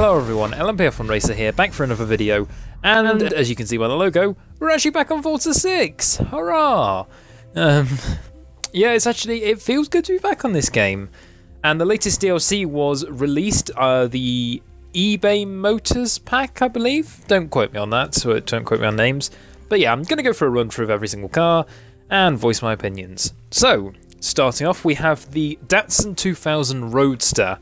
Hello everyone, LMPF1 Racer here, back for another video, and as you can see by the logo, we're actually back on Forza 6! Hurrah! Yeah, it feels good to be back on this game. And the latest DLC was released, the eBay Motors pack, I believe. Don't quote me on that, so don't quote me on names. But yeah, I'm going to go for a run through of every single car and voice my opinions. So, starting off, we have the Dancin 2000 Roadster.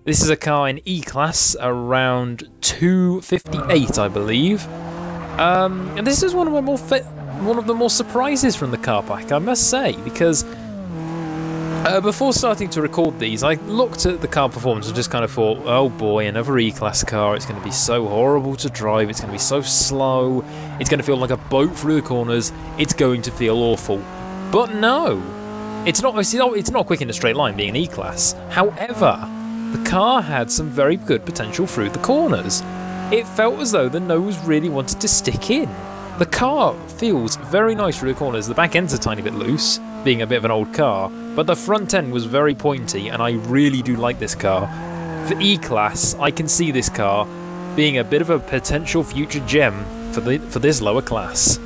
This is a car in E-Class, around 258, I believe. And this is one of the more surprises from the car pack, I must say, because before starting to record these, I looked at the car performance and just kind of thought, oh boy, another E-Class car, it's going to be so horrible to drive, it's going to be so slow, it's going to feel like a boat through the corners, it's going to feel awful. But no, it's not quick in a straight line being an E-Class. However, the car had some very good potential through the corners. It felt as though the nose really wanted to stick in. The car feels very nice through the corners. The back end's a tiny bit loose, being a bit of an old car, but the front end was very pointy, and I really do like this car. For E-Class, I can see this car being a bit of a potential future gem for this lower class.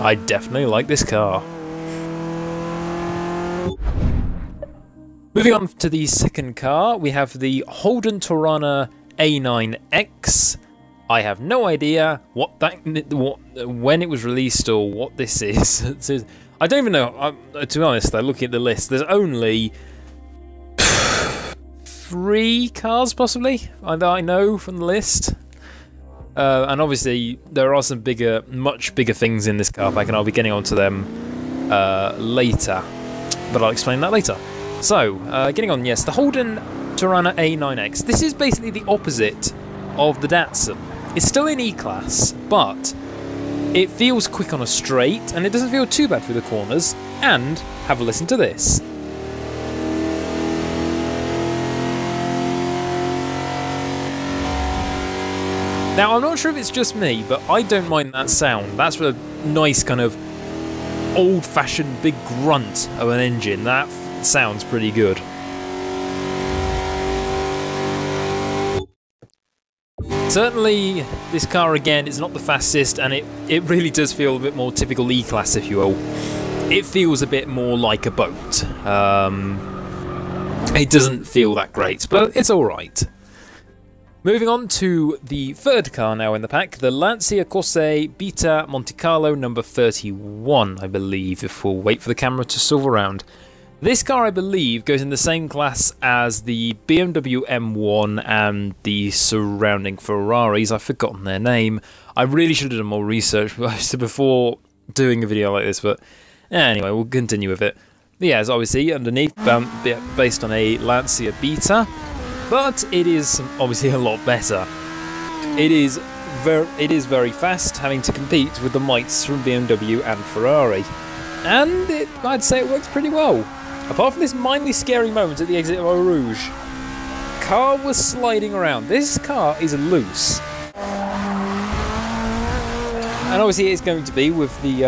I definitely like this car. Moving on to the second car, we have the Holden Torana A9X. I have no idea when it was released or what this is. I don't even know. To be honest, though, looking at the list, there's only 3 cars possibly that I know from the list. And obviously, there are some much bigger things in this car pack, and I'll be getting onto them later. But I'll explain that later. So, getting on, yes, the Holden Torana A9X. This is basically the opposite of the Dancin. It's still in E-Class, but it feels quick on a straight, and it doesn't feel too bad through the corners. And, have a listen to this. Now, I'm not sure if it's just me, but I don't mind that sound. That's a nice kind of old-fashioned big grunt of an engine. That sounds pretty good. Certainly, this car again is not the fastest, and it really does feel a bit more typical E-Class, if you will. It feels a bit more like a boat. It doesn't feel that great, but it's alright. Moving on to the third car now in the pack, the Lancia Corse Beta Monte Carlo number 31, I believe, if we'll wait for the camera to swirl around. This car, I believe, goes in the same class as the BMW M1 and the surrounding Ferraris. I've forgotten their name. I really should have done more research before doing a video like this, but anyway, we'll continue with it. Yeah, as obviously underneath, based on a Lancia Beta, but it is obviously a lot better. It is very fast, having to compete with the mights from BMW and Ferrari, and I'd say it works pretty well. Apart from this mildly scary moment at the exit of Eau Rouge, car was sliding around. This car is loose, and obviously it's going to be with the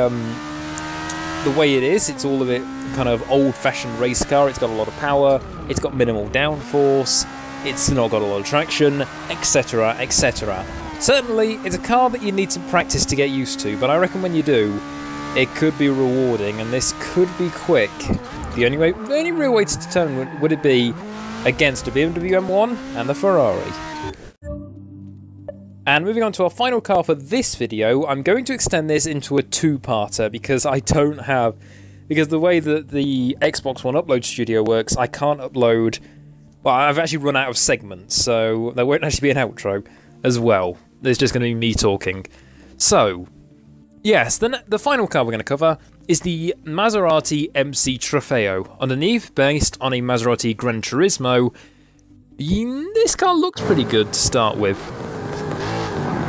way it is. It's all a bit kind of old-fashioned race car. It's got a lot of power. It's got minimal downforce. It's not got a lot of traction, etc., etc. Certainly, it's a car that you need some practice to get used to, but I reckon when you do, it could be rewarding, and this could be quick. The only real way to determine would it be against a BMW M1 and the Ferrari. And moving on to our final car for this video, I'm going to extend this into a 2-parter because because the way that the Xbox One Upload Studio works, I can't upload. Well, I've actually run out of segments, so there won't actually be an outro as well. There's just going to be me talking. So, yes, the final car we're going to cover is the Maserati MC Trofeo. Underneath, based on a Maserati Gran Turismo, this car looks pretty good to start with.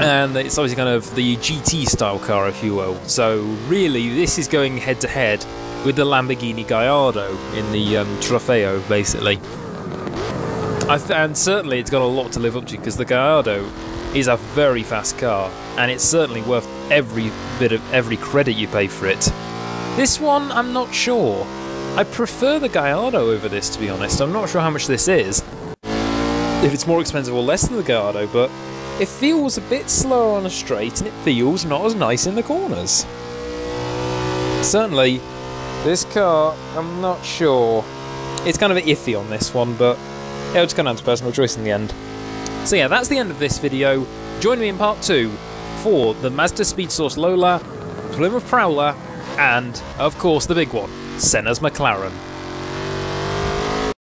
And it's obviously kind of the GT style car, if you will. So really, this is going head to head with the Lamborghini Gallardo in the Trofeo, basically. And certainly it's got a lot to live up to, because the Gallardo is a very fast car, and it's certainly worth every credit you pay for it. This one, I'm not sure. I prefer the Gallardo over this, to be honest. I'm not sure how much this is. if it's more expensive or less than the Gallardo, but it feels a bit slower on a straight and it feels not as nice in the corners. Certainly, this car, I'm not sure. It's kind of a bit iffy on this one, but it'll just come down to personal choice in the end. So yeah, that's the end of this video. Join me in part 2 for the Mazda Speed Source Lola, Plymouth Prowler, and, of course, the big one, Senna's McLaren.